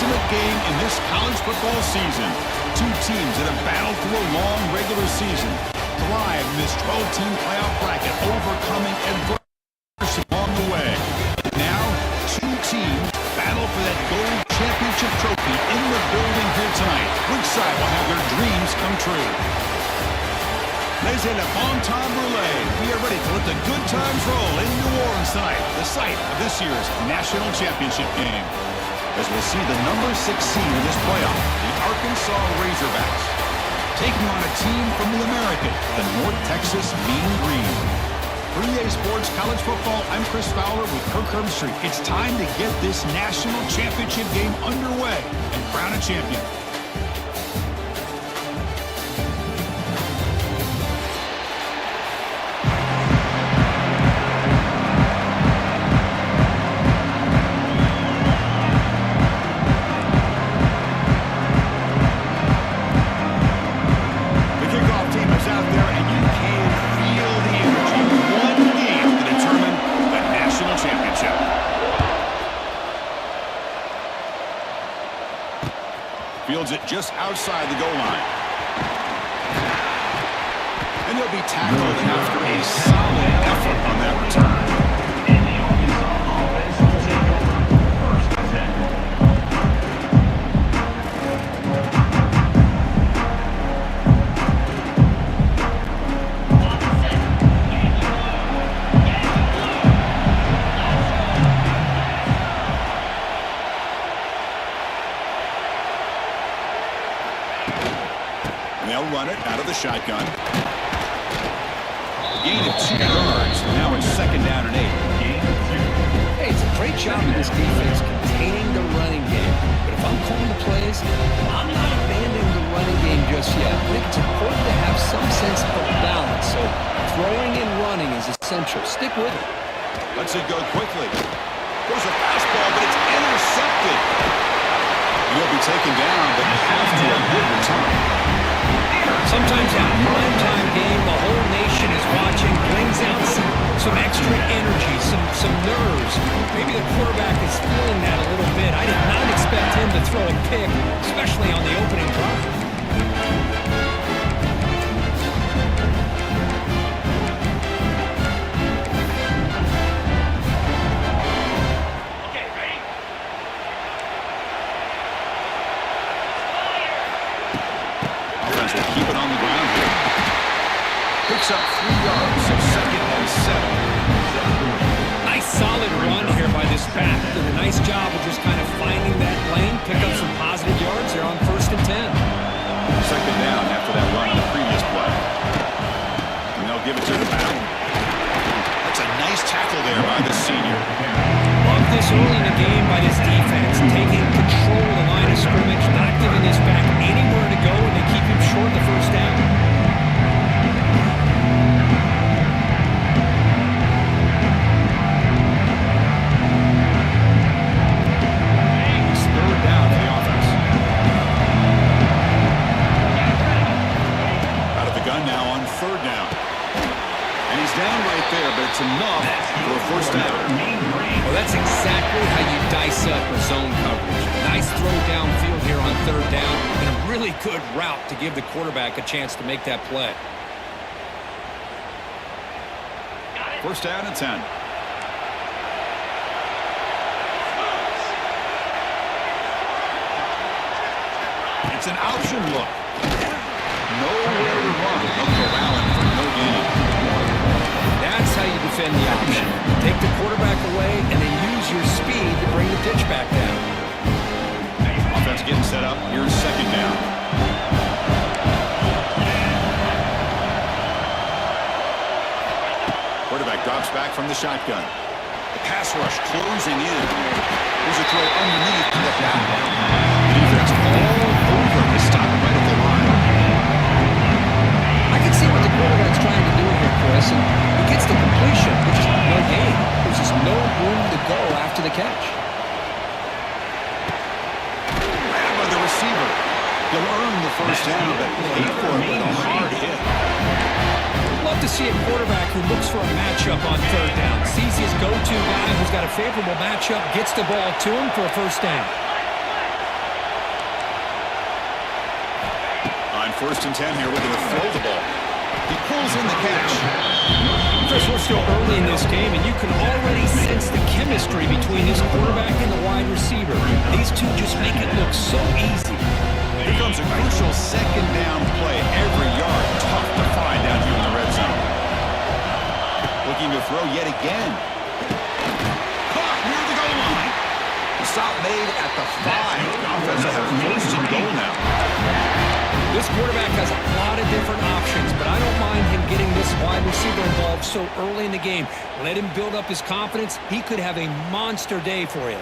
ultimate game in this college football season. Two teams that have battled through a long regular season, thrive in this 12-team playoff bracket, overcoming adversity along the way. And now, two teams battle for that gold championship trophy in the building here tonight. Which side will have their dreams come true? Laissez le bon temps brûler. We are ready to let the good times roll in New Orleans tonight, the site of this year's national championship game. As we'll see the number 6 seed in this playoff, the Arkansas Razorbacks, taking on a team from the American, the North Texas Mean Green. For EA Sports College Football, I'm Chris Fowler with Kirk Herbstreit. It's time to get this national championship game underway and crown a champion. Fields it just outside the goal line. And he'll be tackled after a solid effort on that return. They'll run it out of the shotgun. Gain of 2 yards. Now it's 2nd down and 8. Hey, it's a great job of this defense containing the running game. But if I'm calling the plays, I'm not abandoning the running game just yet. I think it's important to have some sense of balance. So throwing and running is essential. Stick with it. Lets it go quickly. Goes a fastball, but it's intercepted. He'll be taken down, but after a good return. Sometimes that primetime game, the whole nation is watching, brings out some extra energy, some nerves. Maybe the quarterback is feeling that a little bit. I did not expect him to throw a pick, especially on the opening drive. Keep it on the ground here. Picks up 3 yards, so 2nd and 7. Nice solid run here by this back. Did a nice job of just kind of finding that lane, pick up some positive yards here on 1st and 10. 2nd down after that run on the previous play. And they'll give it to the back. That's a nice tackle there by the senior. Love this early in the game by this defense, taking control of the line of scrimmage, not giving this back anywhere to go, and they keep him short of the 1st down. It's 3rd down for the offense. Out of the gun now on 3rd down. And he's down right there, but it's enough for a 1st down. Well, that's exactly how you dice up a zone coverage. Nice throw downfield here on 3rd down, and a really good route to give the quarterback a chance to make that play. 1st down and 10. It's an option look. Nowhere to run. They'll corral him for no gain. That's how you defend the option. Take the quarterback away and then use your speed to bring the pitch back down. Offense getting set up. Here's 2nd down. Quarterback drops back from the shotgun. The pass rush closing in. Here's a throw underneath to the back. The defense all over to stop it right at the line. I can see what the quarterback's trying to do here, Chris. And he gets the completion, which is no gain. There's just no room to go after the catch. Grabbed by the receiver. He'll earn the 1st down, but paid for it with a hard hit. Love to see a quarterback who looks for a matchup on 3rd down. Sees his go-to guy who's got a favorable matchup, gets the ball to him for a 1st down. First and 10 here, looking to throw the ball. He pulls in the catch. Chris, we're still early in this game, and you can already sense the chemistry between this quarterback and the wide receiver. These two just make it look so easy. Here comes a crucial second down play. Every yard tough to find down here in the red zone. Looking to throw yet again. Caught near the goal line. The stop made at the 5. The offense will have first and goal now. This quarterback has a lot of different options, but I don't mind him getting this wide receiver involved so early in the game. Let him build up his confidence. He could have a monster day for you.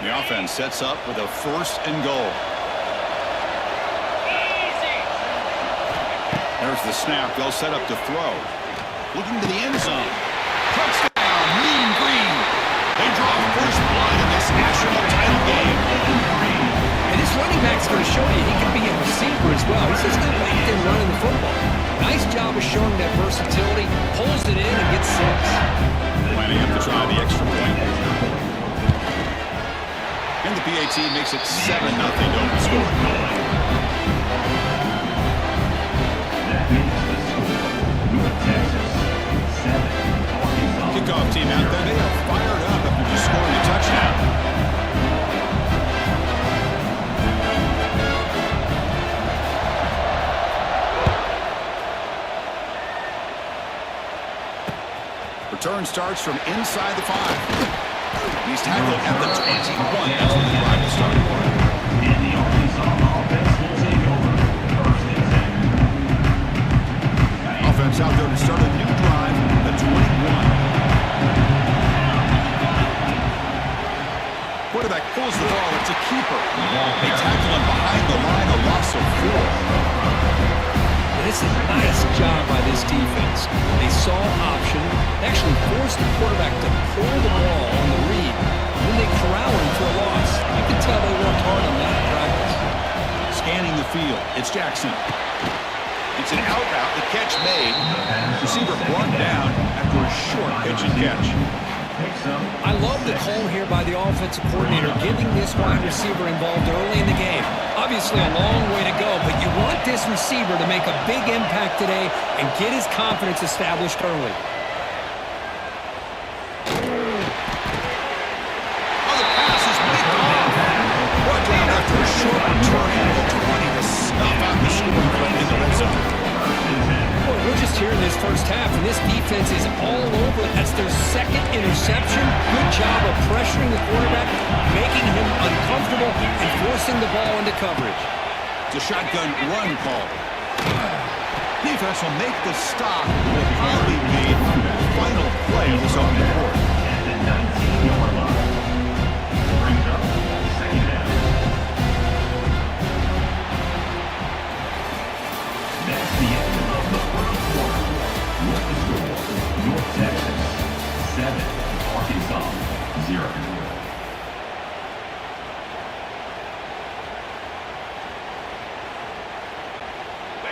The offense sets up with a first and goal. There's the snap. They'll set up to throw. Looking to the end zone. Touchdown, Mean Green. They draw first blood in this national title game. And this running back's going to show you he can be a receiver as well. He's just not like in running the football. Nice job of showing that versatility. Pulls it in and gets 6. Lining up to try the extra point. And the PAT makes it 7-0 open score. Kickoff team out there. They are fired up after just scoring a touchdown. Return starts from inside the 5. He's tackled at the 21 as the drive will start. And the Arkansas offense will take over. First and 10. Offense out there to start a new drive, the 21. Quarterback pulls the ball. It's a keeper. They tackle him behind the line, a loss of 4. This is a nice job by this defense. They saw option, actually forced the quarterback to pull the ball on the read, and then they corral him for a loss. You can tell they worked hard on that in practice. Scanning the field, it's Jackson. It's an out route, the catch made. Receiver brought down after a short pitch and catch. I love the call here by the offensive coordinator, getting this wide receiver involved early in the game. Obviously a long way to go, but you want this receiver to make a big impact today and get his confidence established early. Oh, the pass is picked off. Brought down after a short return and 20 to snuff out the scoring play in the red zone. Boy, we're just here in this first half, and this defense is all over. That's their second interception. Good job of pressuring the quarterback, making him uncomfortable, and forcing the ball into coverage. It's a shotgun run call. Defense will make the stop. Will probably be the final play of this opening quarter. At the 19-yard line. Brings up second down. That's the end of the first quarter. With the score, North Texas 7, Arkansas 0.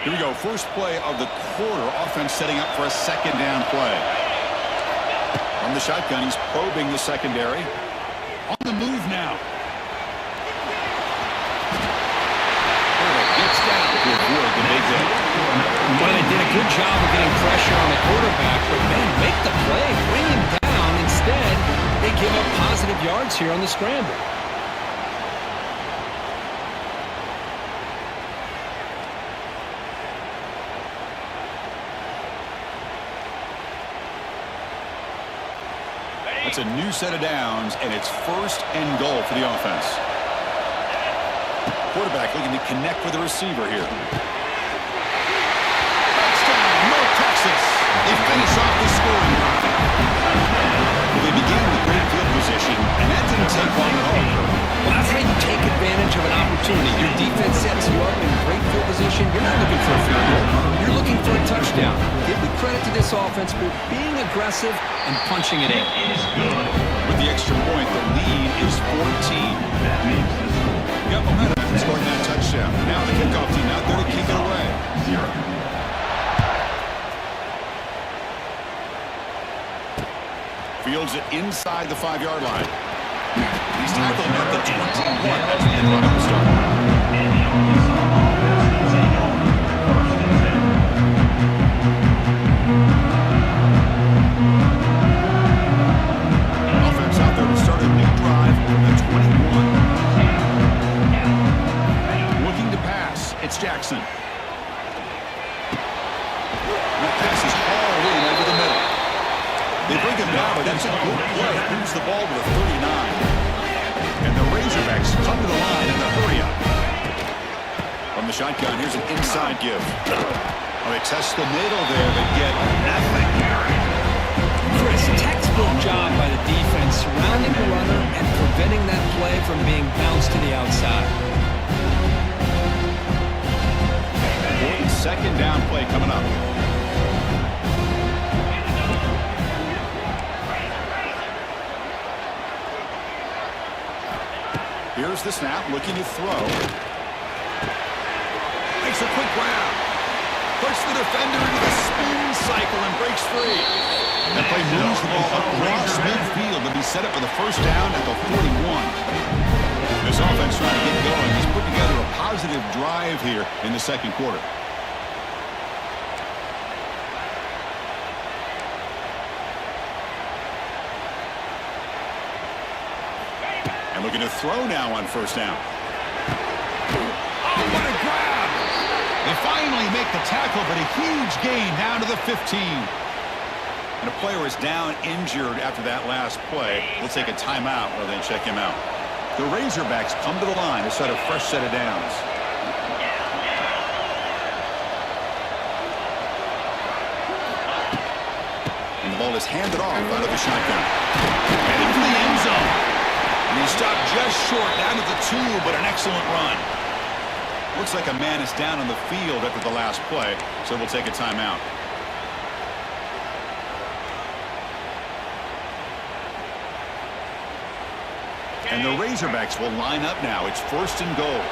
Here we go. First play of the quarter. Offense setting up for a second down play. From the shotgun, he's probing the secondary. On the move now. Gets down to avoid the big hit. Well, they did a good job of getting pressure on the quarterback, but then make the play, bring him down. Instead, they give up positive yards here on the scramble. It's a new set of downs, and it's first and goal for the offense. Quarterback looking to connect with the receiver here. Touchdown, North Texas. They finish off the scoring drive. Well, they began with great field position, and that didn't take long at all. Well, that's how you take advantage of an opportunity. Your defense sets you up in great field position. You're not looking for a field goal. You're looking for a touchdown. Give the credit to this offense for being aggressive and punching it in. With the extra point, the lead is 14. That means the score. Got momentum after scoring that touchdown. Now the kickoff team out there to kick it away. 0. Fields it inside the 5-yard line. He's tackled at the 21 as the run start. And the Jackson. That pass is hauled in over the middle. They bring him down, but that's a good play. Moves the ball to the 39. And the Razorbacks come to the line in the hurry-up. From the shotgun, here's an inside give. They test the middle there, but get nothing. Chris, textbook job by the defense surrounding the runner and preventing that play from being bounced to the outside. Important second down play coming up. Here's the snap, looking to throw. Makes a quick grab. Puts the defender into the spin cycle and breaks free. That play moves the ball across midfield to be set up for the first down at the 41. This offense trying to get going. He's put together a positive drive here in the second quarter. And looking to throw now on first down. Oh, what a grab! They finally make the tackle, but a huge gain down to the 15. And a player is down injured after that last play. We'll take a timeout while they check him out. The Razorbacks come to the line to set a fresh set of downs. And the ball is handed off out of the shotgun. And into the end zone. And he stopped just short down to the 2, but an excellent run. Looks like a man is down on the field after the last play, so we'll take a timeout. And the Razorbacks will line up now. It's first and goal.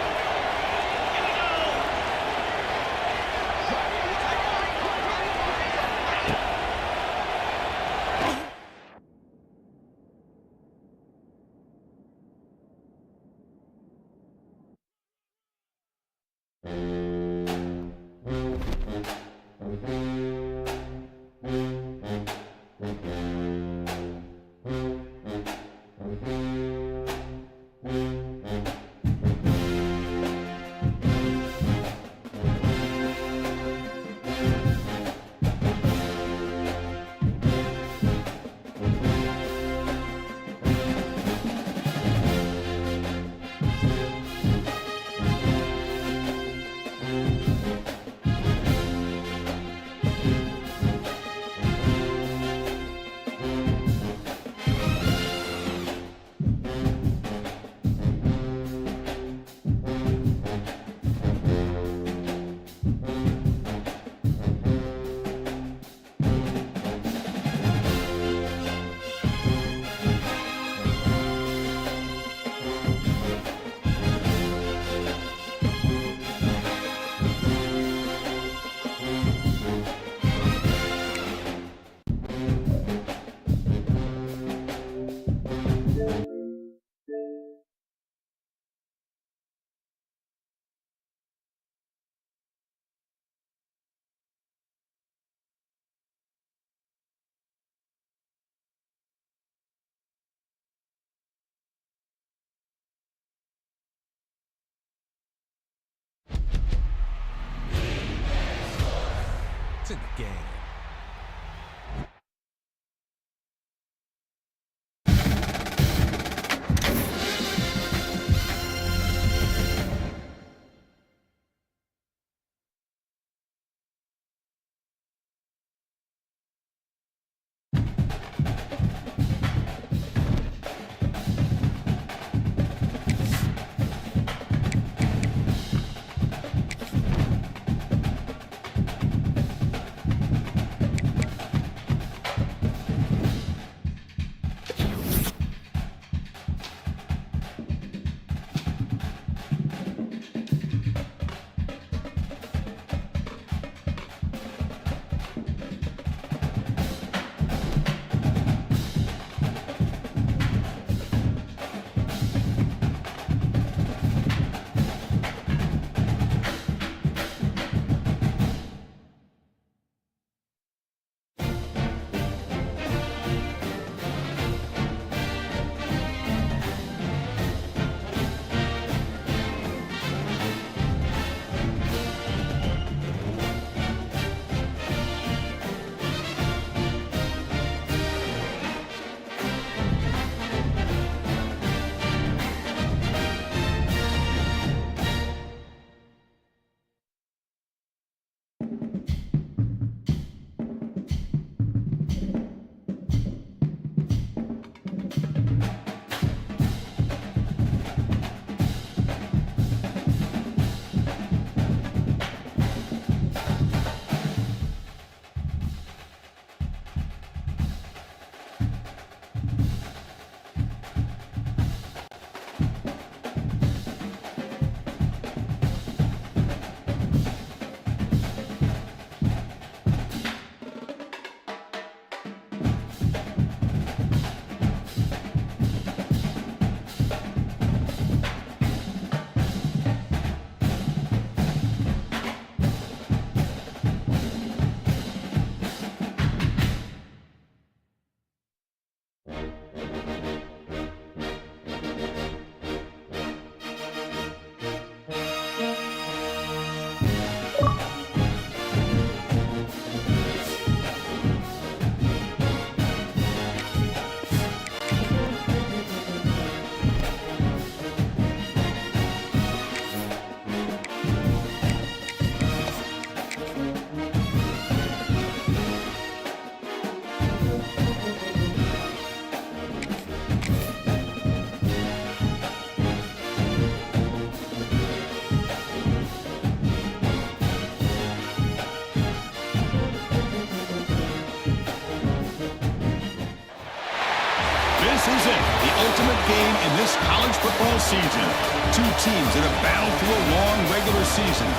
college football season. Two teams that have battled through a long regular season,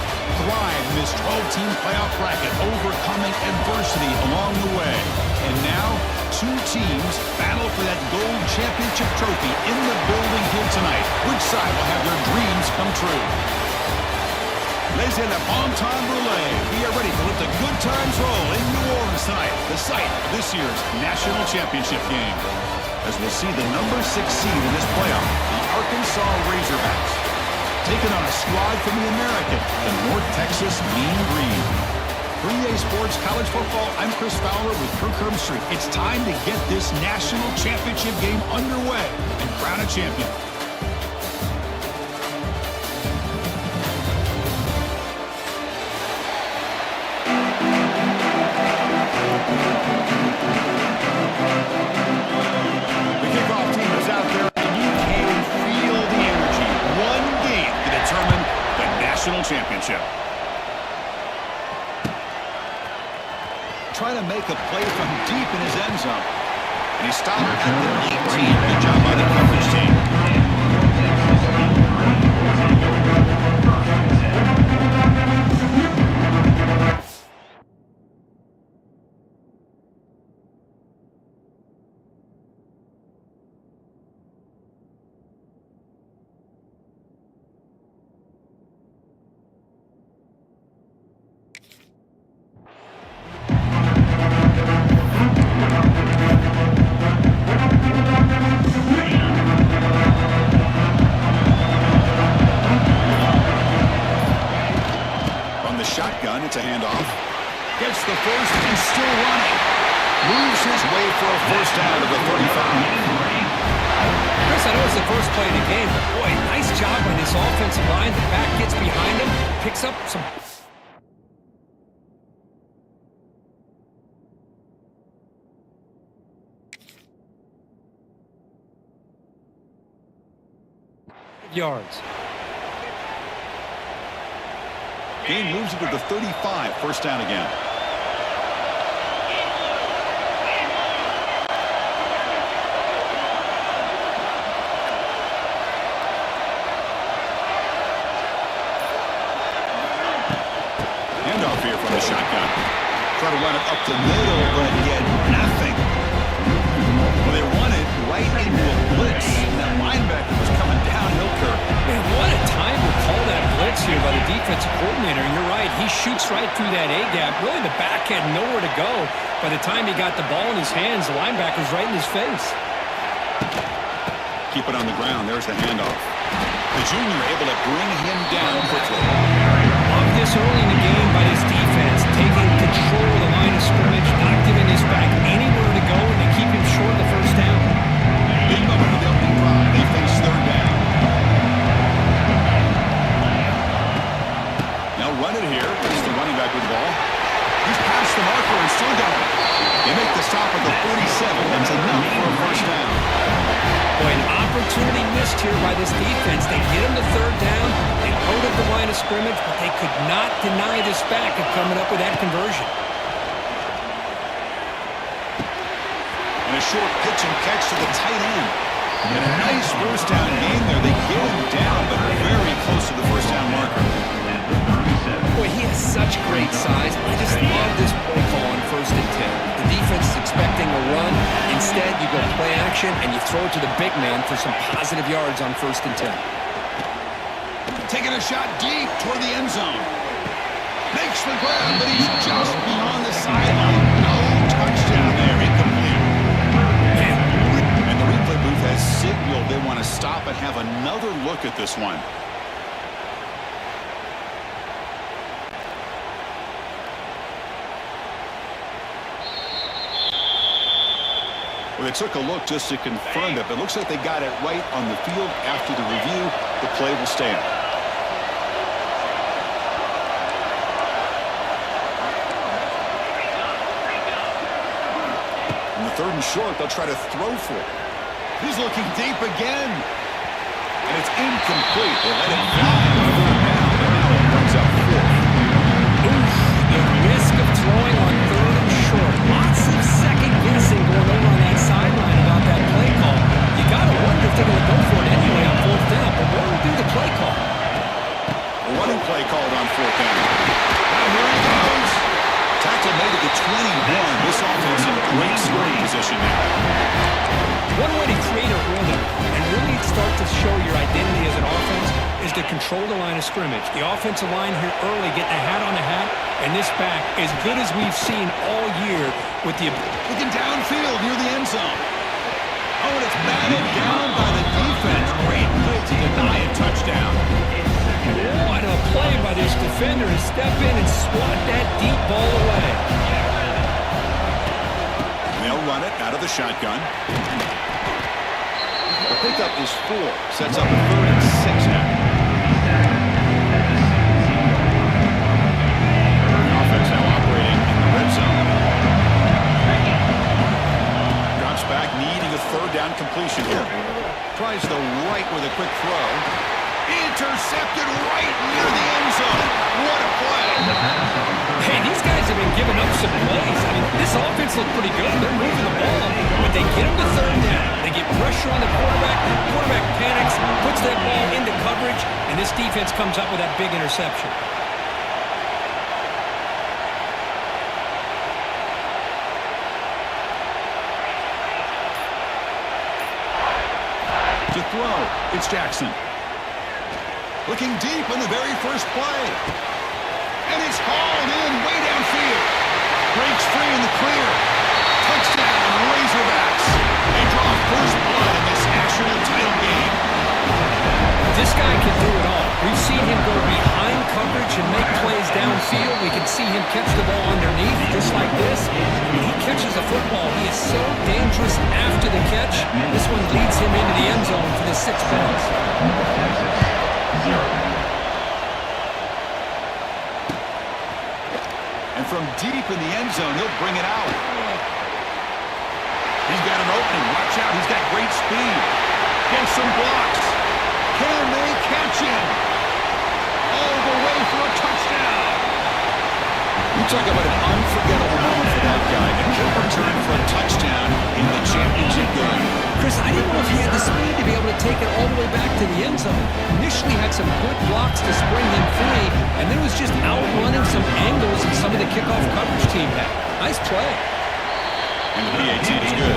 thrive in this 12-team playoff bracket, overcoming adversity along the way. And now, two teams battle for that gold championship trophy in the building here tonight. Which side will have their dreams come true? Ladies and bon temps brulee. We are ready to let the good times roll in New Orleans tonight, the site of this year's national championship game. As we'll see the number 6 seed in this playoff, the Arkansas Razorbacks, taking on a squad from the American, the North Texas Mean Green. For EA Sports College Football, I'm Chris Fowler with Kirk Herbstreit. It's time to get this national championship game underway and crown a champion. Championship. Trying to make a play from deep in his end zone. And he stopped at the 18. Good job by the coverage team. It's a handoff. Gets the first and still running. Moves his way for a first down to the 35. Chris, I know it's the first play of the game, but boy, nice job by this offensive line. The back gets behind him, picks up some... yards. Gain moves it to the 35, first down again. Handoff here from the shotgun. Try to run it up the middle, but yet nothing. Well, they run it right into a blitz. That linebacker was coming downhill, Kirk. Man, what a time to call that blitz here by the defensive coordinator. You're right, he shoots right through that A-gap. Really, the back had nowhere to go. By the time he got the ball in his hands, the linebacker's right in his face. Keep it on the ground. There's the handoff. The junior able to bring him down quickly. Love this early in the game by this defense, taking control of the line of scrimmage, not giving his back anywhere to go, and they keep him short of the first down. Big moment for the opening drive. They face third down. Now run it here. It's the running back with the ball. He's past the marker and still going. They make the stop at the 47. That's enough for a first down. Boy, an opportunity missed here by this defense. They get him to third down. They loaded the line of scrimmage, but they could not deny this back of coming up with that conversion. And a short pitch and catch to the tight end. And a nice first down gain there. They get him down, but very close to the first down marker. Boy, he has such great size. I just love this play call on 1st and 10. The defense is expecting a run. Instead, you go play action, and you throw it to the big man for some positive yards on 1st and 10. Taking a shot deep toward the end zone. Makes the grab, but he's just beyond the sideline. No touchdown there. Incomplete. And the replay booth has signaled they want to stop and have another look at this one. Well, they took a look just to confirm it, but it looks like they got it right on the field. After the review, the play will stand. In the 3rd and short, they'll try to throw for it. He's looking deep again. And it's incomplete. They let it fly on 3rd down, and now it brings up 4th. Oof, the risk of throwing on 3rd and short. Lots of second guessing going over on that sideline about that play call. You got to wonder if they're going to go for it anyway on to control the line of scrimmage. The offensive line here early getting a hat on the hat, and this back as good as we've seen all year with the... Looking downfield near the end zone. Oh, and it's batted down by the defense. Great play to deny a touchdown. What a play by this defender to step in and swat that deep ball away. They'll run it out of the shotgun. The pickup is 4. Sets up a 3rd and 6 now. The offense now operating in the red zone. Drops back, needing a 3rd down completion here. Tries the right with a quick throw. Intercepted right near the end zone. What a play. Hey, these guys have been giving up some plays. I mean, this offense looked pretty good. They're moving the ball, but they get them to 3rd down. They get pressure on the quarterback. The quarterback panics, puts that ball into coverage, and this defense comes up with that big interception. To throw, it's Jackson. Looking deep on the very first play. And it's hauled in way downfield. Breaks free in the clear. Touchdown, Razorbacks. They draw first blood in this national title game. This guy can do it all. We've seen him go behind coverage and make plays downfield. We can see him catch the ball underneath, just like this. When he catches the football, he is so dangerous after the catch. This one leads him into the end zone for the 6 points. And from deep in the end zone, he'll bring it out. He's got an opening. Watch out. He's got great speed. Gets some blocks. Can they catch him? All the way for a touchdown. You talk about an unforgettable moment for that guy. And he'll return for a touchdown in the championship game. Chris, I didn't know if he had the speed to be able to take it all the way back to the end zone. Initially had some good blocks to spring him free, and then was just outrunning some angles that some of the kickoff coverage team had. Nice play. And the PAT is good.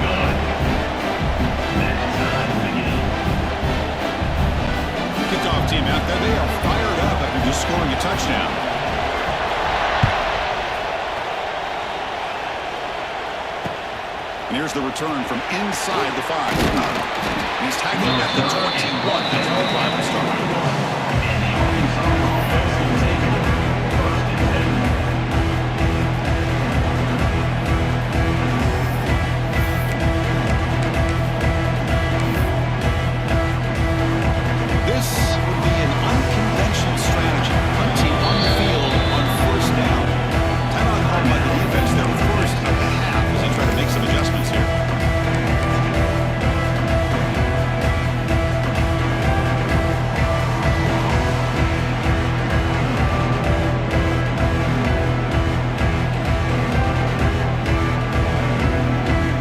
Kickoff team out there. They are fired up after just scoring a touchdown. And here's the return from inside the 5. He's tackled at the 21. That's where the drive will start. This would be an unconventional strategy. Hunting on the field on 1st down. Timeout called by the defense there 1st of the half as they try to make some adjustments here.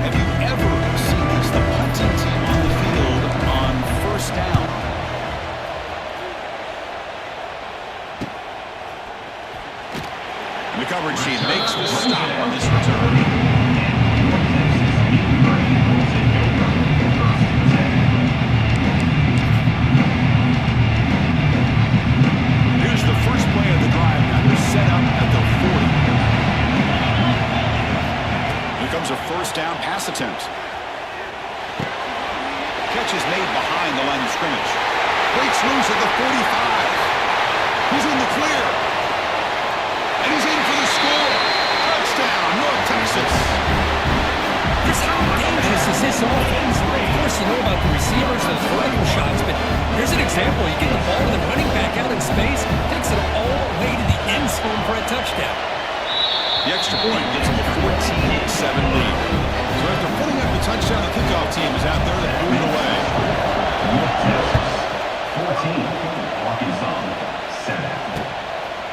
Have you ever seen this? The punting team on the field on 1st down. The coverage team makes the stop on this return. Here's the first play of the drive. Now they're set up at the 40. Here comes a 1st down pass attempt. Catch is made behind the line of scrimmage. Breaks loose at the 45. He's in the clear. And he's in for the score. Touchdown, North Texas. Chris, how dangerous is this offense? Of course, you know about the receivers, those vertical shots, but here's an example. You get the ball to the running back out in space, takes it all the way to the end zone for a touchdown. The extra point gets him a 14-7 lead. So after putting up the touchdown, the kickoff team is out there to boot it away. North Texas 14, Arkansas 7.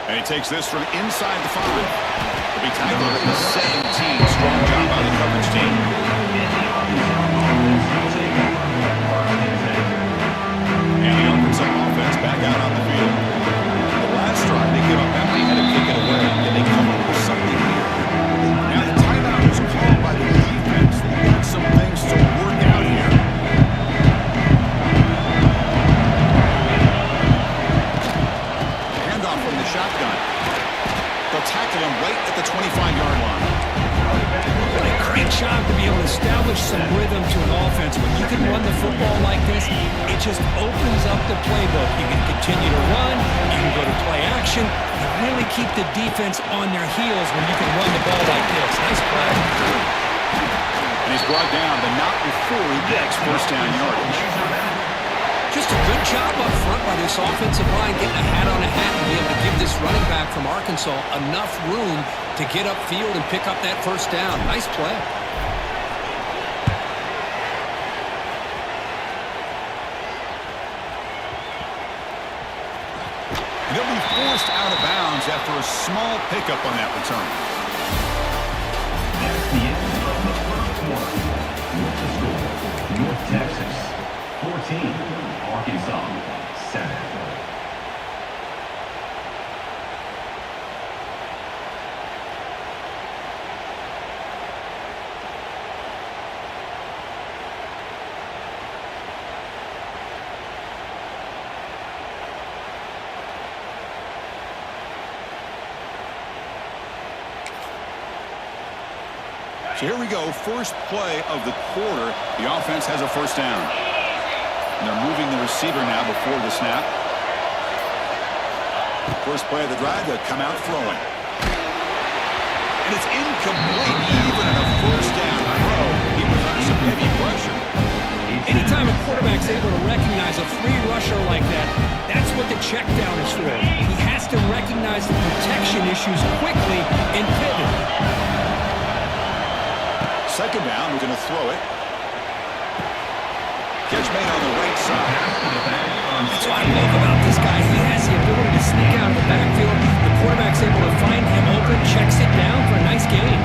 And he takes this from inside the 5. He'll be tackled at the 17. Strong job by the coverage team. And the Arkansas offense back out on the field. The last drive, they give up empty, had to kick it away. And they come up with something here. Now the timeout is called by the defense. They've got some things to work out here. playbook. You can continue to run, you can go to play action, and really keep the defense on their heels when you can run the ball like this. Nice play. And he's brought down, but not before he gets first down yardage. Just a good job up front by this offensive line, getting a hat on a hat and be able to give this running back from Arkansas enough room to get upfield and pick up that first down. Nice play. They'll be forced out of bounds after a small pickup on that return. That's the end of the first quarter. With the score, North Texas 14, Arkansas 7. So here we go, first play of the quarter. The offense has a first down. And they're moving the receiver now before the snap. First play of the drive, they'll come out throwing. And it's incomplete, even at a first down throw. He was under some heavy pressure. Anytime a quarterback's able to recognize a free rusher like that, that's what the check down is for. He has to recognize the protection issues quickly and pivot. Second down, we're going to throw it. Catch made on the right side. That's what I love about this guy. He has the ability to sneak out of the backfield. The quarterback's able to find him open, checks it down for a nice gain.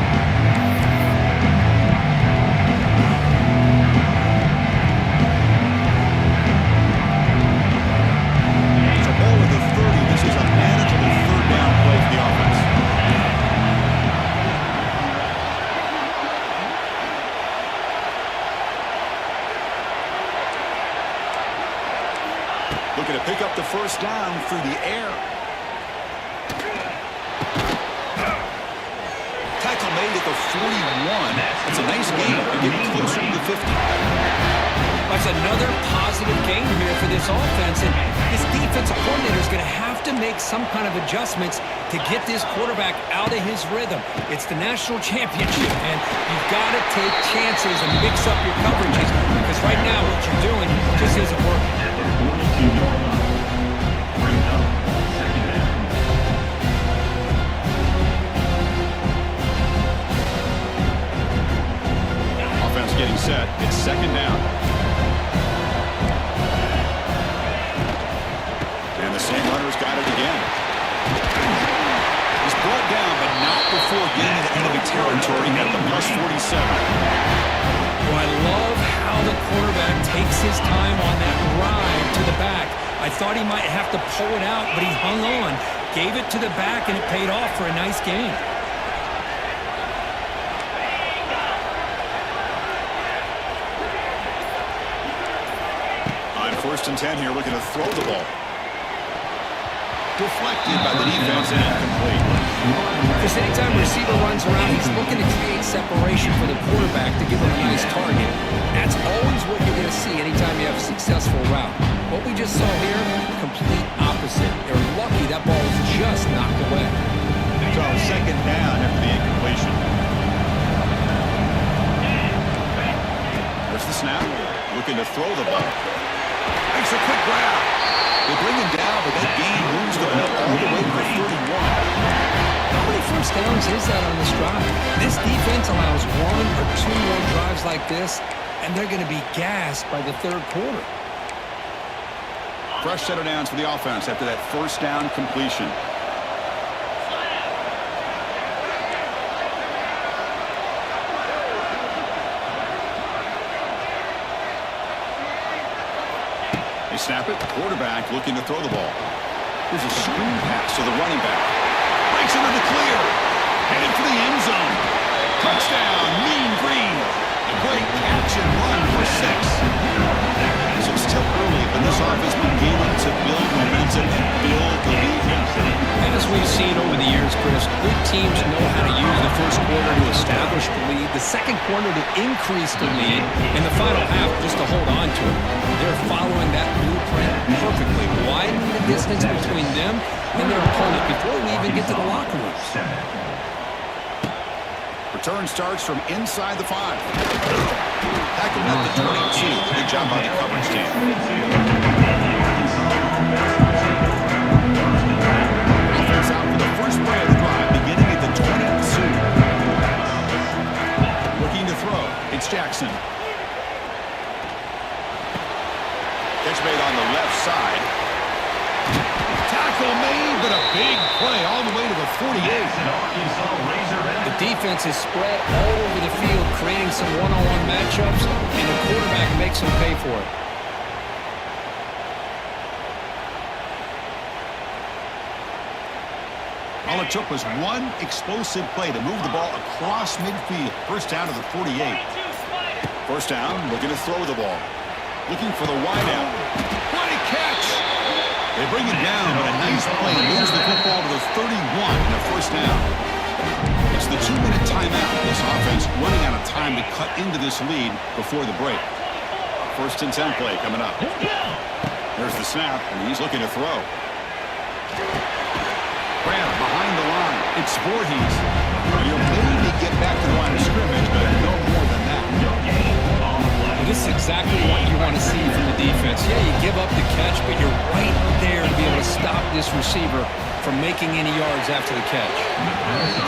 It's a ball at the 30. This is a manageable third down play for the offense. Looking to pick up the first down through the air. Tackle made at the 41. It's a nice gain. They're getting closer to the 50. That's another positive gain here for this offense. And this defensive coordinator is going to have to make some kind of adjustments to get this quarterback out of his rhythm. It's the national championship, and you've got to take chances and mix up your coverages, because right now what you're doing just isn't working. Offense getting set. It's second down. And the same runner's got it again. He's brought down, but not before getting into enemy territory at the plus 47. Well, I love how the quarterback takes his time on that ride to the back. I thought he might have to pull it out, but he hung on, gave it to the back, and it paid off for a nice gain. On first and 10 here, looking to throw the ball. Deflected by the defense and incomplete. Just anytime a receiver runs around, he's looking to create separation for the quarterback to give him a nice target. That's always what you're going to see anytime you have a successful route. What we just saw here, complete opposite. They're lucky that ball was just knocked away. So second down after the incompletion. There's the snap. Looking to throw the ball. Makes a quick grab. They bring him down, but that gain moves the ball all the way to the 31. How many first downs is that on this drive? This defense allows one or two more drives like this, and they're going to be gassed by the third quarter. Fresh set of downs for the offense after that first down completion. They snap it. Quarterback looking to throw the ball. Here's a screen pass to the running back. Breaks into the clear. Headed for the end zone. Touchdown, Mean Green. A great catch and run for 6. So it's still early, but this offense beginning to build momentum and build the lead. As we've seen over the years, Chris, good teams know how to use the first quarter to establish the lead, the second quarter to increase the lead, and the final half just to hold on to it. They're following that blueprint perfectly, widening the distance between them and their opponent before we even get to the locker room. Return starts from inside the 5. Tackle at the 22. Good job by the coverage team. Offense out for the first play of the drive, beginning at the 22. Looking to throw. It's Jackson. Catch made on the left side. Tackle made, but a big play all the way to the 48. The defense is spread all over the field, creating some one-on-one matchups, and the quarterback makes them pay for it. All it took was one explosive play to move the ball across midfield. First down to the 48. First down, looking to throw the ball. Looking for the wideout. Great catch! They bring it down, but a nice play moves the football to the 31 and a first down. It's the 2-minute timeout. This offense running out of time to cut into this lead before the break. First and 10 play coming up. There's the snap, and he's looking to throw. Grab behind the line. It's Voorhees. You'll maybe get back to the line of scrimmage, but no more than that. This is exactly what you want to see from the defense. Yeah, you give up the catch, but you're right there to be able to stop this receiver from making any yards after the catch.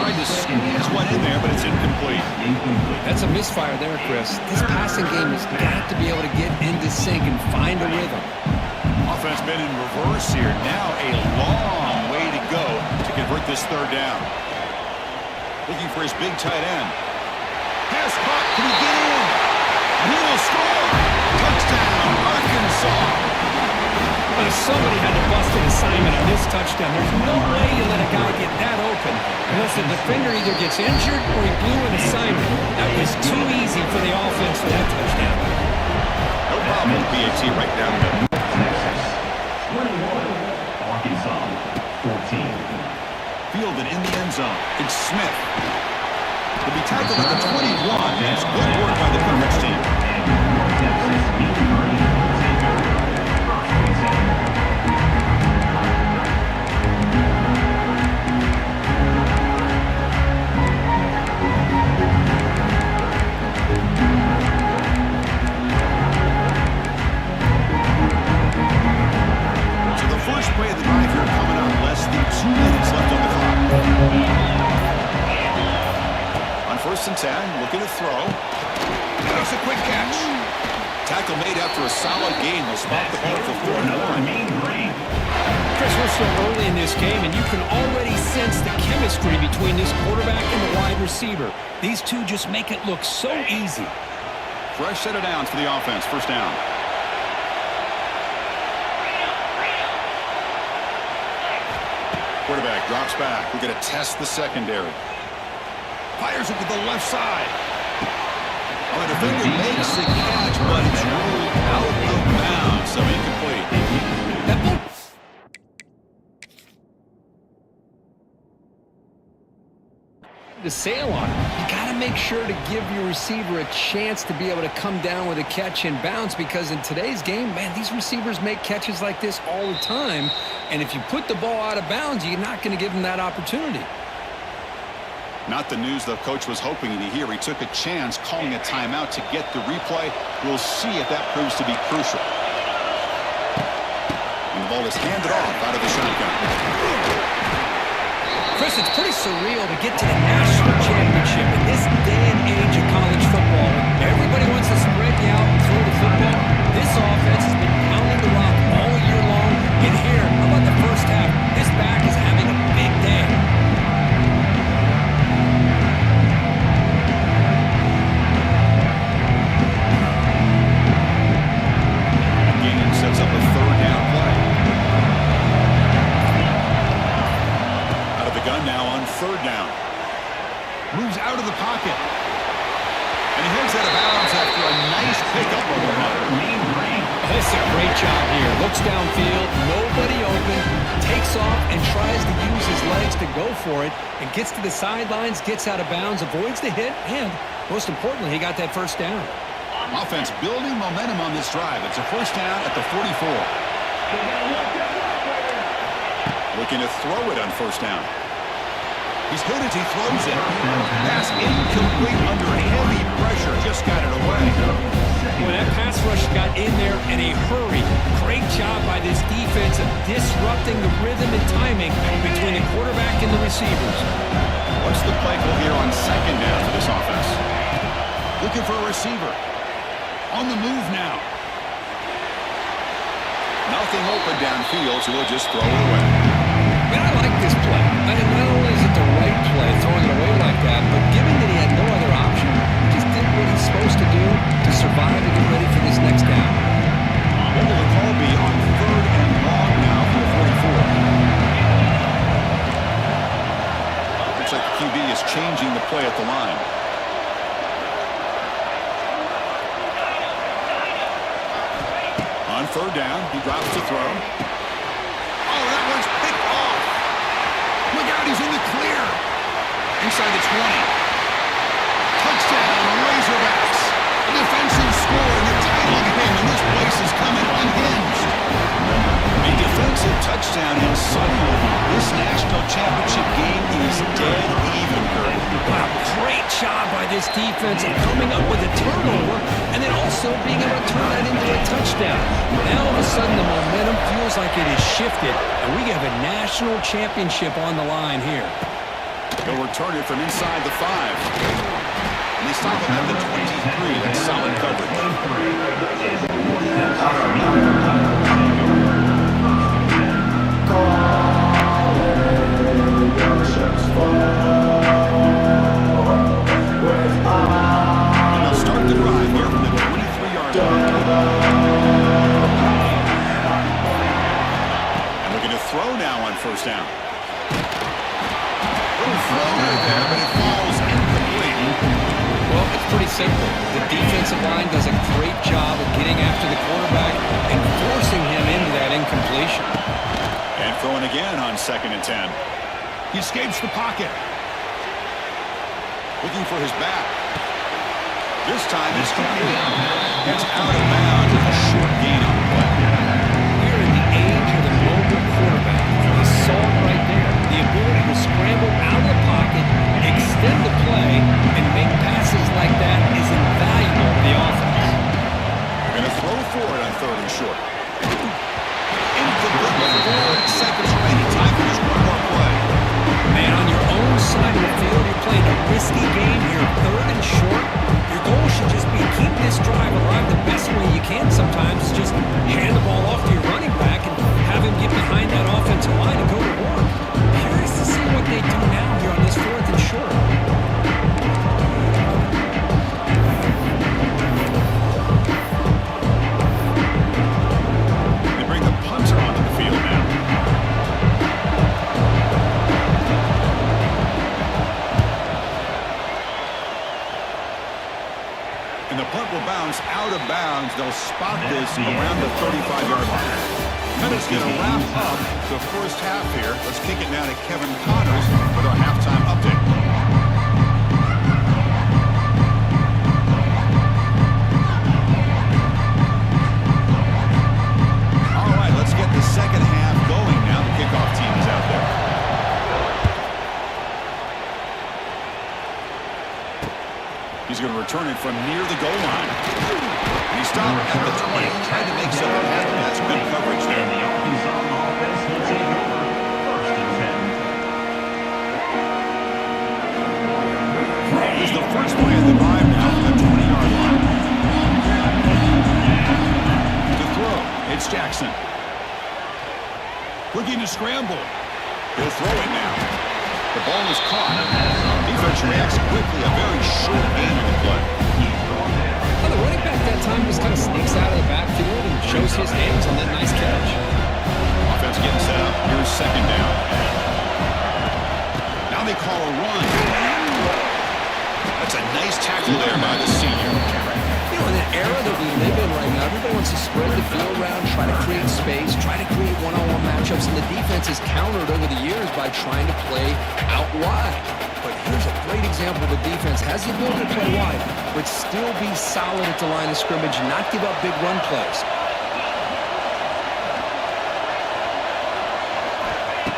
Tried to squeeze one in there, but it's incomplete. That's a misfire there, Chris. This passing game has got to be able to get into sync and find a rhythm. Offense been in reverse here. Now a long way to go to convert this third down. Looking for his big tight end. Pass caught. Can he get in? He will score. Touchdown, Arkansas. But if somebody had to bust an assignment on this touchdown, there's no way you let a guy get that open unless the defender either gets injured or he blew an assignment. That was too easy for the offense for that touchdown. No problem with PAT right down the middle. 21, Arkansas, 14. Fielded in the end zone. It's Smith. To be tackled at the 21. It's good work by the coverage team. So the first play of the drive here coming up. Less than 2 minutes left on the clock. First and 10, looking to throw. That's a quick catch. Tackle made after a solid gain. They'll spot the ball for 4-1. Chris, we're so early in this game, and you can already sense the chemistry between this quarterback and the wide receiver. These two just make it look so easy. Fresh set of downs for the offense. First down. Quarterback drops back. We're going to test the secondary. Fires it to the left side. Well, the defender makes the catch, but it's ruled out of bounds, so incomplete. To sail on it. You got to make sure to give your receiver a chance to be able to come down with a catch and bounce, because in today's game, man, these receivers make catches like this all the time, and if you put the ball out of bounds, you're not going to give them that opportunity. Not the news the coach was hoping to hear. He took a chance calling a timeout to get the replay. We'll see if that proves to be crucial. And the ball is handed off out of the shotgun. Chris, it's pretty surreal to get to the national championship in this day and age of college football. Everybody wants to spread you out and throw the football. This offense has been pounding the rock all year long. And here, how about the first half? This back is having a big day. Sets up a third down play. Out of the gun now on third down. Moves out of the pocket. And he heads out of bounds after a nice pickup over That's a great job here. Looks downfield, nobody open, takes off and tries to use his legs to go for it and gets to the sidelines, gets out of bounds, avoids the hit, and most importantly, he got that first down. Offense building momentum on this drive. It's a first down at the 44. Looking to throw it on first down. He's hit as he throws it. Pass incomplete under heavy pressure. Just got it away. When that pass rush got in there in a hurry, great job by this defense of disrupting the rhythm and timing between the quarterback and the receivers. What's the play call here on second down for this offense? Looking for a receiver. On the move now. Nothing open downfield, so we'll just throw it away. Man, I like this play. I mean, not only is it the right play, throwing it away like that, but given that he had no other option, he just did what he's supposed to do to survive and get ready for this next down. What will the call be on third and long now for the 44? Looks like the QB is changing the play at the line. On third down, he drops to throw. Oh, that one's picked off. Look out, he's in the clear. Inside the 20. Touchdown, Razorbacks. A defensive score, and the title game, and this place is coming unhinged. A defensive touchdown, and suddenly this national championship game is dead even, Kurt. Wow, great job by this defense of coming up with a turnover and then also being able to turn that into a touchdown. Now all of a sudden the momentum feels like it is shifted, and we have a national championship on the line here. They'll return it from inside the 5. And they stop him at the 23. That's solid coverage. And they'll start the drive here from the 23-yard line. And we're going to throw now on first down. Little floater there, but it falls incomplete. Well, it's pretty simple. The defensive line does a great job of getting after the quarterback and forcing him into that incompletion. And throwing again on second and 10. He escapes the pocket. Looking for his back. This time it's complete. It's out of bounds with a short gain on the play. We're in the age of the mobile quarterback. We saw it right there. The ability to scramble out of the pocket, extend the play, and make passes like that is invaluable to the offense. We're going to throw for it on third and short. Incomplete with 4 seconds remaining. Time for just one more play. Man, on your own side of the field, you're playing a risky game here, third and short. Your goal should just be keep this drive alive the best way you can sometimes. Just hand the ball off to your running back and have him get behind that offensive line and go to work. Curious to see what they do now here on this fourth and short. They bring the punter onto the field now. And the punt will bounce out of bounds. They'll spot this around the 35-yard line. That is going to wrap up the first half here. Let's kick it now to Kevin Connors with our halftime update. All right, let's get the second half going now. The kickoff team is out there. He's going to return it from near the goal line. And he stopped at the 20, trying to make something happen. That's good coverage there. The Arkansas offense will take over first and 10. He's the first play of the drive now from the 20-yard line. To throw, it's Jackson. Looking to scramble. He'll throw it now. The ball is caught. Defense reacts quickly. A very short gain on the play. Well, the running back that time just kind of sneaks out of the backfield and shows his hands on that nice catch. Offense getting set up. Here's second down. Now they call a run. That's a nice tackle there by the senior. You know, in the era that we live in right now, everybody wants to spread the field around, try to create space, try to create one-on-one matchups. matchups, and the defense is countered over the years by trying to play out wide. But here's a great example of the defense has the ability to play wide, but still be solid at the line of scrimmage and not give up big run plays.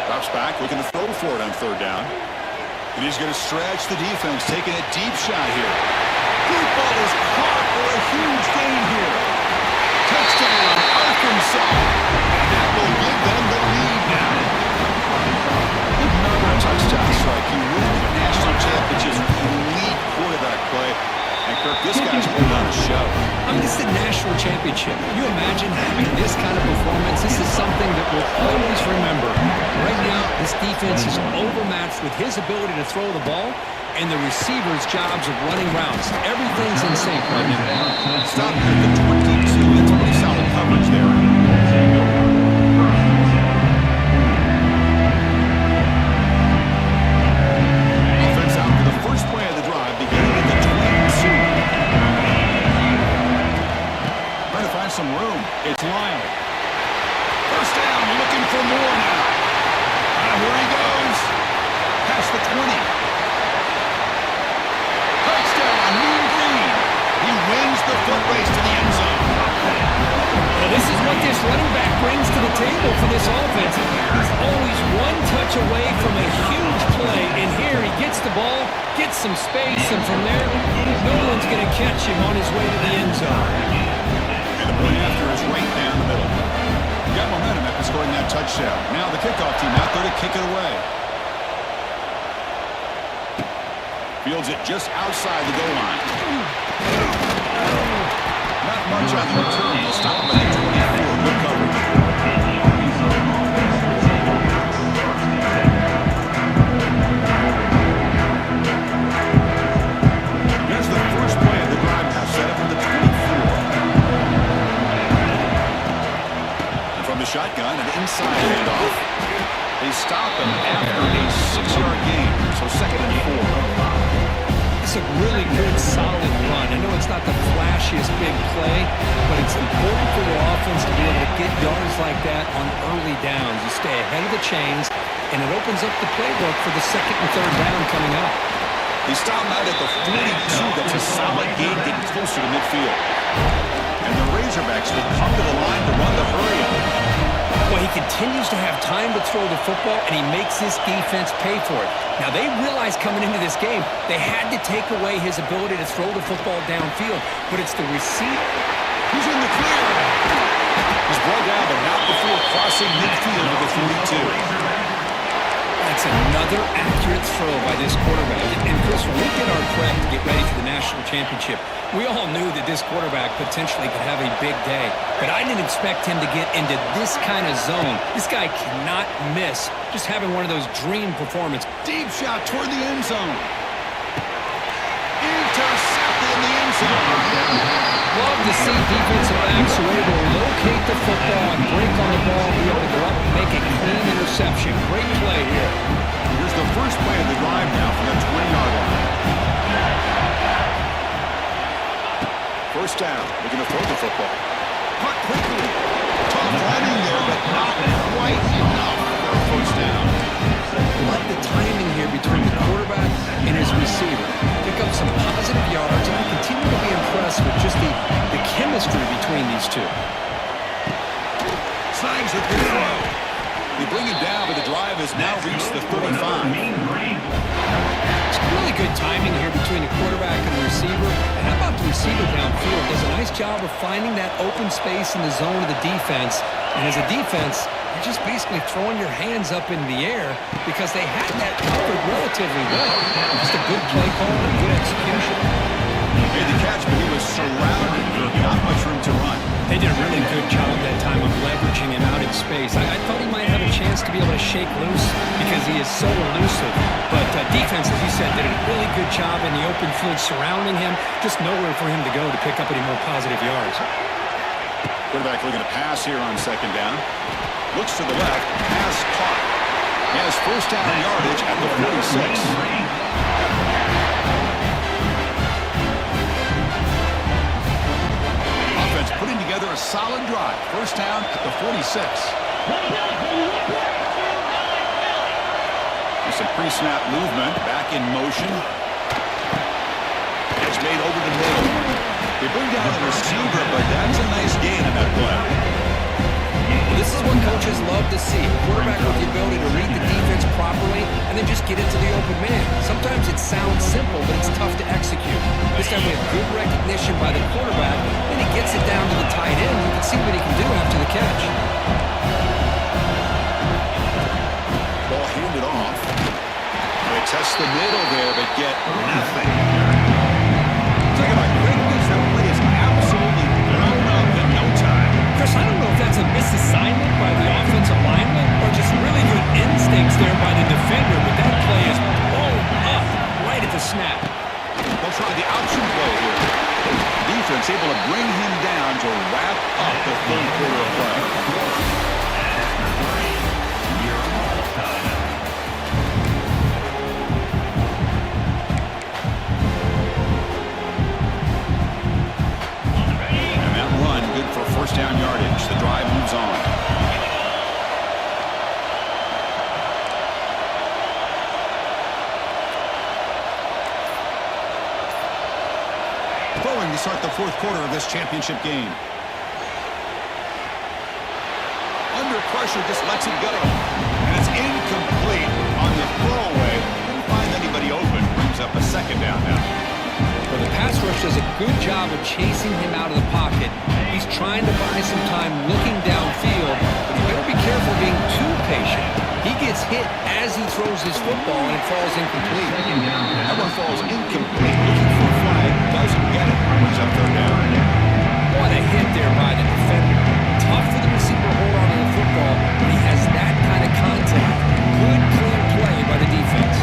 Drops back, looking to throw for it on third down. And he's going to stretch the defense, taking a deep shot here. Deep ball is caught for a huge gain here. Touchdown, Arkansas. And that will give them the lead now. Another touchdown strike. You win the national championship's elite quarterback play. And Kirk, this guy's putting on a show. I mean, this is the national championship. Can you imagine having this kind of performance? This is something that we'll always remember. Right now, this defense is overmatched with his ability to throw the ball and the receivers' jobs of running routes. Everything's in sync right now. Stop at the 22. That's pretty solid coverage there. Offense out for the first play of the drive, beginning at the 22. Trying to find some room. It's Lyle. First down, looking for more now. Here he goes. Past the 20. Mean Green. He wins the foot race to the end zone. Well, this is what this running back brings to the table for this offense. He's always one touch away from a huge play, and here he gets the ball, gets some space, and from there, no one's going to catch him on his way to the end zone. And the point after is right down the middle. He got momentum after scoring that touchdown. Now the kickoff team out there to kick it away. Fields it just outside the goal line. Not much on the return. They'll stop him at the 24. Good coverage. Here's the first play of the drive now, set up at the 24. And from the shotgun, an inside handoff. They stop him after a 6-yard gain. So second and 4. It's a really good, solid run. I know it's not the flashiest big play, but it's important for your offense to be able to get yards like that on early downs. You stay ahead of the chains, and it opens up the playbook for the second and third down coming up. They stop him out at the 42. That's a solid gain, getting closer to midfield. And the Razorbacks will come to the line to run the hurry up. Well, he continues to have time to throw the football, and he makes this defense pay for it. Now, they realized coming into this game, they had to take away his ability to throw the football downfield, but it's the receiver. He's in the clear. He's brought down, but not before crossing midfield to the 42. That's another accurate throw by this quarterback. And Chris, when we did our prep to get ready for the national championship, we all knew that this quarterback potentially could have a big day. But I didn't expect him to get into this kind of zone. This guy cannot miss. Just having one of those dream performances. Deep shot toward the end zone. Intercepted in the end zone. Love to see defensive backs who are able to locate the football and break on the ball, be able to go up and make a clean interception. Great play here. Here's the first play of the drive now from the 20-yard line. First down, looking to throw the football. Caught quickly. Tough running there, but not quite enough for a first down. Like the timing here between the quarterback and his receiver. Pick up some positive yards, and I continue to be impressed with just the chemistry between these two. Signs of the throw. They bring him down, but the drive has now reached the 35. It's really good timing here between the quarterback and the receiver. And how about the receiver downfield? Does a nice job of finding that open space in the zone of the defense. And as a defense, you're just basically throwing your hands up in the air because they had that covered relatively well. Just a good play call and good execution. He made the catch, but he was surrounded. Not much room to run. They did a really good job that time of leveraging him out in space. I thought he might have a chance to be able to shake loose because he is so elusive. But defense, as you said, did a really good job in the open field surrounding him. Just nowhere for him to go to pick up any more positive yards. Quarterback looking to pass here on second down. Looks to the left. Pass caught. He has first down yardage at the 46. Putting together a solid drive. First down at the 46. Pre-snap movement, back in motion. It's made over the middle. They bring down the receiver, but that's a nice gain in that play. This is what coaches love to see. A quarterback with the ability to read the defense properly and then just get into the open man. Sometimes it sounds simple, but it's tough to execute. This time we have good recognition by the quarterback, and he gets it down to the tight end. You can see what he can do after the catch. Ball handed off. They test the middle there, but get nothing. Talk about quickness. That play is absolutely blown up in no time. Chris, I don't know if that's a misassignment by the offensive lineman or just really good instincts there by the defender, but that play is blown up right at the snap. They'll try the option play here. Defense able to bring him down to wrap up the third quarter of play. And that run good for first down yardage. The drive moves on. Throwing to start the fourth quarter of this championship game. Under pressure, just lets it go. And it's incomplete on the throwaway. Didn't find anybody open. Brings up a second down now. Well, the pass rush does a good job of chasing him out of the pocket. He's trying to buy some time looking downfield, but you better be careful being too patient. He gets hit as he throws his football, and it falls incomplete. That one falls incomplete. Looking for a flag. Doesn't get it. Brings up third down. What a hit there by the defender. Tough for the receiver to hold on to the football, but he has that kind of contact. Good, clean play by the defense.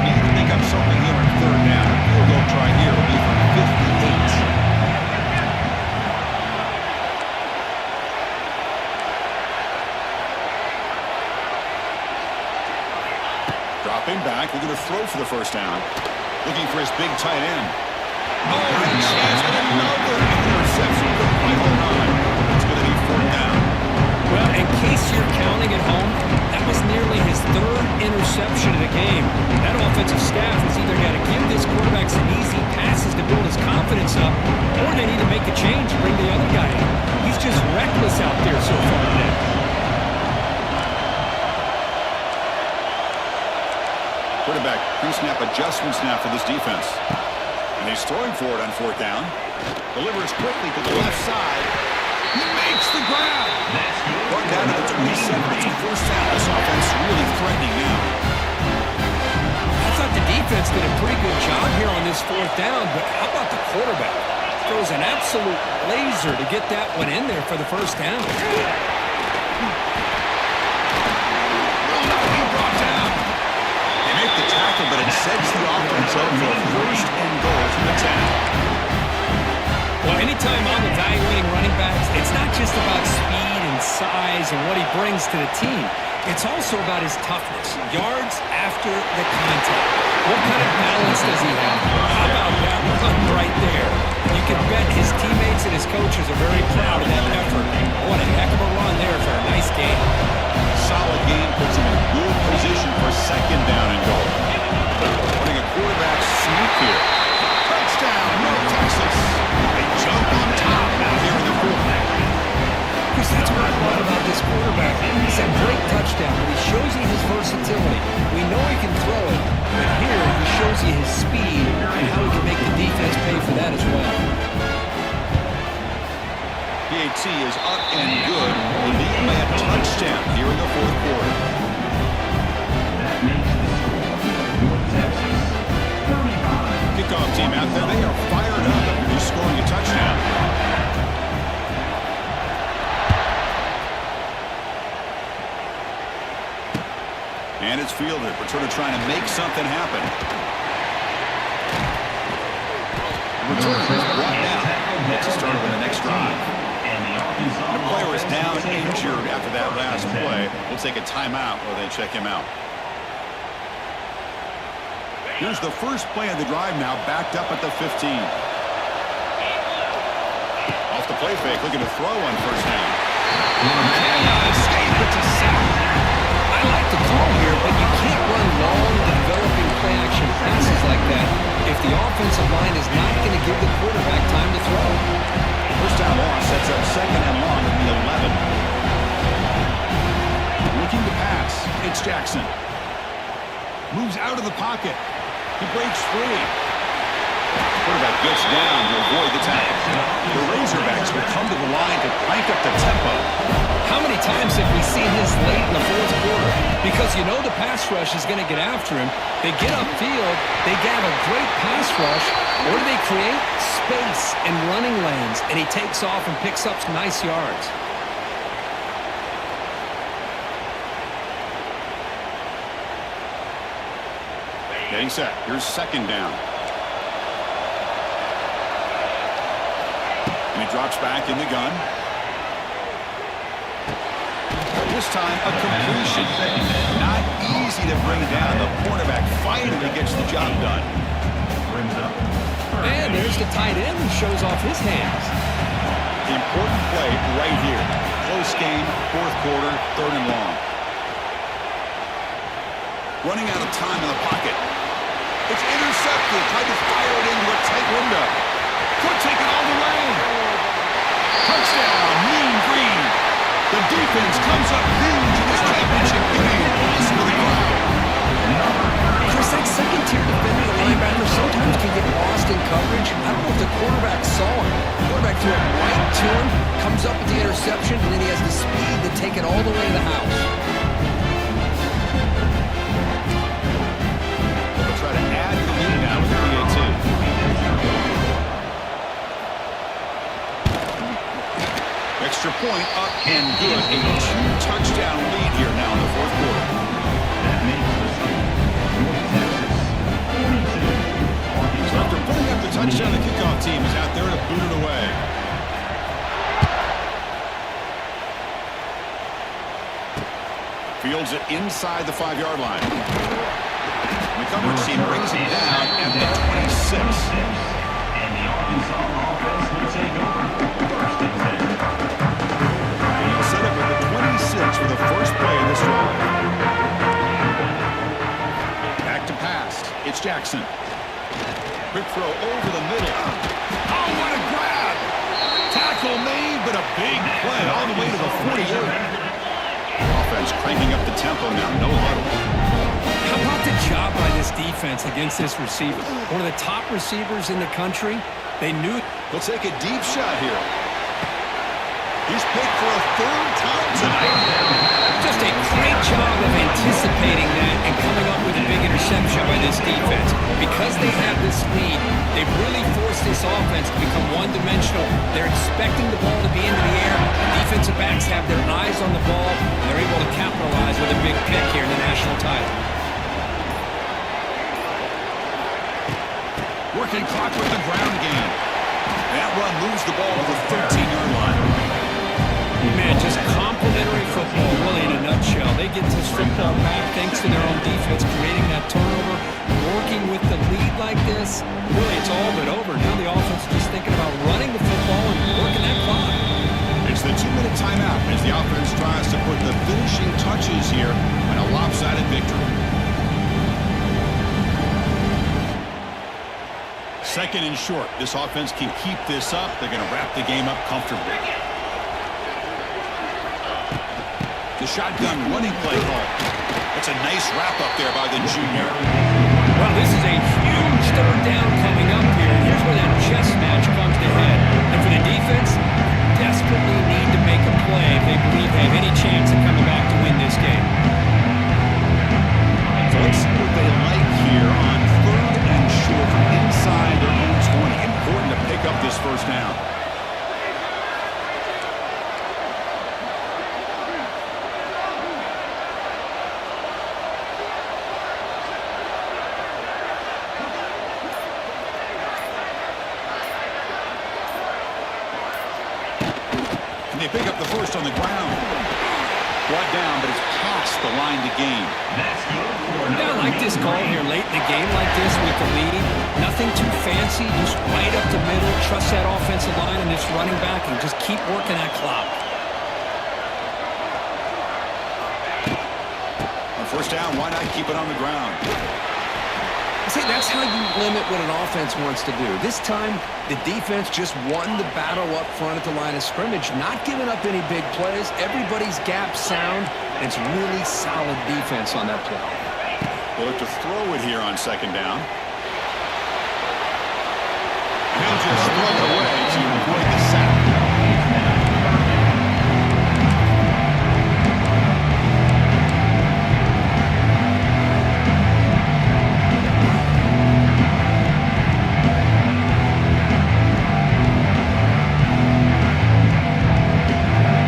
You can think up something here on third down. Field goal try here will be from 58. Dropping back, they're going to throw for the first down. Looking for his big tight end. Oh, and a chance with another interception. Couldn't quite hold on. It's going to be fourth down. Well, in case you're counting at home, that was nearly his third interception of the game. That offensive staff has either got to give this quarterback some easy passes to build his confidence up, or they need to make a change and bring the other guy in. He's just reckless out there so far today. Quarterback pre-snap adjustments now for this defense. And he's throwing for it on fourth down. Delivers quickly to the left side. He makes the grab. Brought down to the 27. It's a first down. This offense really threatening now. I thought the defense did a pretty good job here on this fourth down, but how about the quarterback? Throws an absolute laser to get that one in there for the first down. Make the tackle, but it sets the offense up for first and goal from the 10. Well, anytime I'm evaluating running backs, it's not just about speed and size and what he brings to the team. It's also about his toughness, yards after the contact. What kind of balance does he have? How about that run right there? You can bet his teammates and his coaches are very proud of that effort. What a heck of a run there for a nice game. Solid game puts him in good position for second down and goal. Running a quarterback sneak here. Touchdown, North Texas. They jump on top now here in the fourth. Chris, that's what I love about this quarterback. He's a great touchdown, but he shows you his versatility. We know he can throw it, but here he shows you his speed and how he can make the defense pay for that as well. PAT is up and good. They lead by a touchdown here in the fourth quarter. That makes the score North Texas 35. Kickoff team out there, they are fired up after just scoring a touchdown. And it's fielded. Returner trying to make something happen. Returner is brought down. That's a start on the next drive. The player is down injured after that last play. We'll take a timeout while they check him out. Here's the first play of the drive now, backed up at the 15. Off the play fake, looking to throw on first down. Escape, it's a sack. I like the call here, but you can't Jackson. Moves out of the pocket. He breaks free. Quarterback gets down to avoid the tackle. The Razorbacks will come to the line to crank up the tempo. How many times have we seen this late in the fourth quarter? Because you know the pass rush is going to get after him. They get upfield, they have a great pass rush, or they create space and running lanes, and he takes off and picks up some nice yards. Getting set. Here's second down. And he drops back in the gun. This time, a completion. Not easy to bring down. The quarterback finally gets the job done. And there's the tight end who shows off his hands. Important play right here. Close game, fourth quarter, third and long. Running out of time in the pocket. It's intercepted. Tried to fire it into a tight window. Could take it all the way. Touchdown, Mean Green. The defense comes up huge in this championship game. Listen to the crowd. Chris, that second-tier defender, the linebacker, sometimes can get lost in coverage. I don't know if the quarterback saw him. The quarterback threw it right to him, comes up with the interception, and then he has the speed to take it all the way to the house. They'll try to add the lead now with the PAT. Extra point up and good. A two-touchdown lead here now in the fourth quarter. That makes the score North Texas 42. So after putting up the touchdown, the kickoff team is out there to boot it away. Fields it inside the 5-yard line. The coverage team brings him down at the 26. And the Arkansas offense will take over. First and 10. He'll set up with the 26 for the first play of this drive. Back to pass. It's Jackson. Quick throw over the middle. Oh, what a grab! Tackle made, but a big play all the way to the 48. Offense cranking up the tempo now. No huddle. How about the job by this defense against this receiver? One of the top receivers in the country. They knew. He'll take a deep shot here. He's picked for a third time tonight. Just a great job of anticipating that and coming up with a big interception by this defense. Because they have this lead, they've really forced this offense to become one-dimensional. They're expecting the ball to be into the air. Defensive backs have their eyes on the ball, and they're able to capitalize with a big pick here in the national title. Working clock with the ground game. That run moves the ball to the 13-yard line. Man, just complimentary football, really, in a nutshell. They get this football back thanks to their own defense, creating that turnover, working with the lead like this. Really, it's all but over. Now the offense is just thinking about running the football and working that clock. It's the 2-minute timeout as the offense tries to put the finishing touches here on a lopsided victory. Second and short. This offense can keep this up. They're going to wrap the game up comfortably. The shotgun running play call. That's a nice wrap up there by the junior. Well, this is a huge third down coming up here. Here's where that chess match comes to head. And for the defense, desperately need to make a play if they believe they have any chance of coming back to win this game. So let's see what they like here on third and short from inside their own 20. Important to pick up this first down. And they pick up the first on the ground. Brought down, but it's past the line to gain. That's good for Yeah, I like this call here late in the game like this with the lead. Nothing too fancy, just right up the middle. Trust that offensive line and this running back and just keep working that clock. On first down, why not keep it on the ground? See, that's how you limit what an offense wants to do. This time, the defense just won the battle up front at the line of scrimmage, not giving up any big plays. Everybody's gap sound, It's really solid defense on that play. They'll look to throw it here on second down. He'll just throw it away to avoid the sack.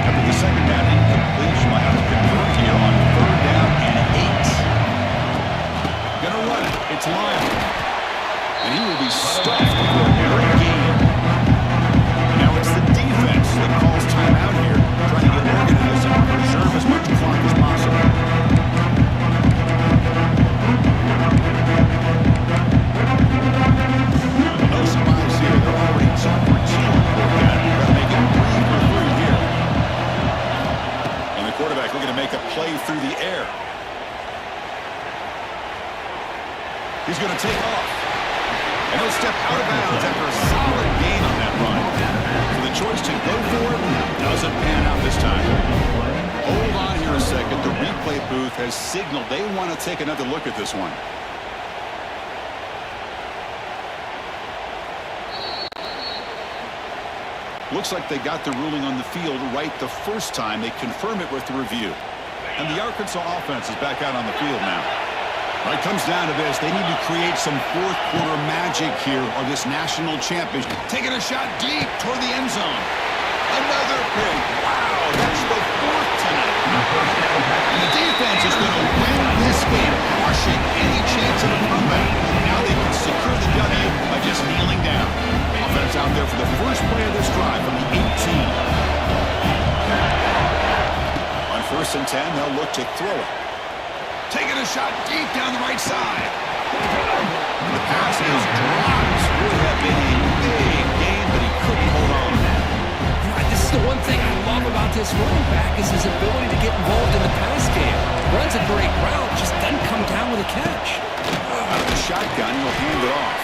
After the second down incompletion, will have to convert here on third down and 8. Gonna run it. It's Lyle. And he will be stuffed for a great game. Now it's the defense that calls timeout here, trying to get organized and preserve as much clock as possible. No surprise here. They're already 2-for-2 on fourth down. Got to make it 3-for-3 here. And the quarterback looking to make a play through the air. He's going to take off. And he'll step out of bounds after a solid gain on that run. So the choice to go for it doesn't pan out this time. Hold on here a second. The replay booth has signaled they want to take another look at this one. Looks like they got the ruling on the field right the first time. They confirm it with the review. And the Arkansas offense is back out on the field now. Well, it comes down to this. They need to create some fourth-quarter magic here on this national championship. Taking a shot deep toward the end zone. Another pick. Wow, that's the fourth tonight. And the defense is going to win this game, crushing any chance of a comeback. Now they can secure the W by just kneeling down. Offense out there for the first play of this drive from the 18. On 1st and 10, they'll look to throw it. Taking a shot deep down the right side. The pass is dropped. Would have been a big game, but he couldn't hold on. This is the one thing I love about this running back is his ability to get involved in the pass game. Runs a great route, just doesn't come down with a catch. Out of the shotgun, he'll hand it off.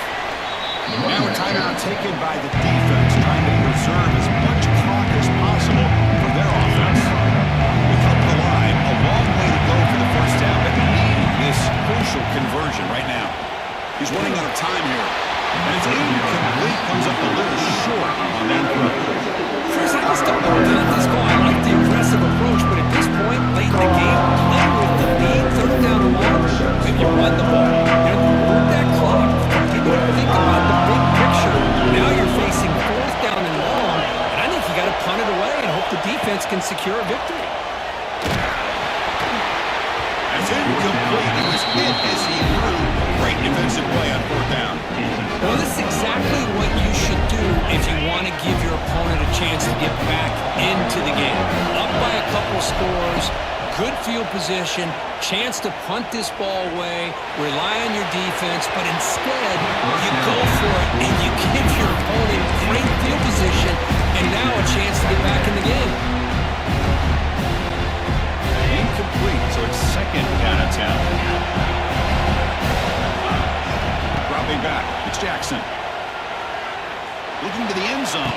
Now a timeout taken by the defense, trying to preserve as much clock as possible for their offense. Without the line, a long way to go for the first down, but they need this crucial conversion right now. He's running out of time here. And it's incomplete, comes up a little short on that throw. First, I just don't know about this call. I like the aggressive approach, but at this point, late in the game, play with the lead, third down and long, maybe you run the ball. Work that clock. Continue to think about the big picture. Now you're facing fourth down and long, and I think you got to punt it away and hope the defense can secure a victory. It's incomplete. It was hit as he threw. Great defensive play on fourth down. Well, this is exactly what you should do if you want to give your opponent a chance to get back into the game. Up by a couple scores, good field position, chance to punt this ball away, rely on your defense, but instead you go for it and you give your opponent great field position and now a chance to get back in the game. Incomplete, so it's second down and 10. Dropping back, it's Jackson. Looking to the end zone.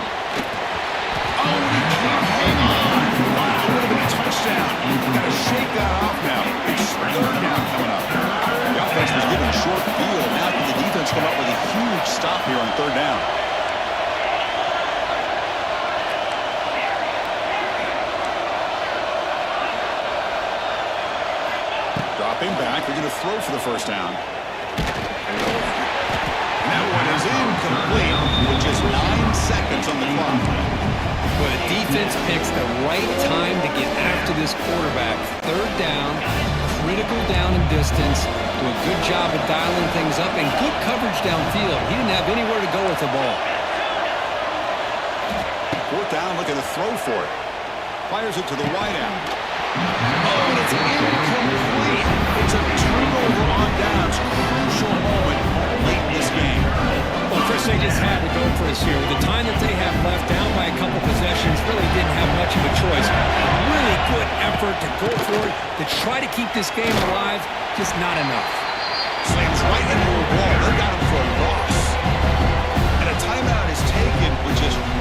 Oh, he can't hang on. Wow, would have been a touchdown. Got to shake that off now. It's third down coming up. The offense was given a short field. Now can the defense come up with a huge stop here on third down? Dropping back, they're going to throw for the first down. And that one is incomplete with just 9 seconds on the clock. Well, the defense picks the right time to get after this quarterback. Third down, critical down and distance. Do a good job of dialing things up and good coverage downfield. He didn't have anywhere to go with the ball. Fourth down, looking to throw for it. Fires it to the wideout. Oh, and it's incomplete. It's a turnover on downs. Crucial moment late in this game. Well, Chris, they just had to go for this here. With the time that they have left, down by a couple possessions, really didn't have much of a choice. Really good effort to go for it, to try to keep this game alive, just not enough. Slams right into a wall. They got him for a loss. And a timeout is taken with just one.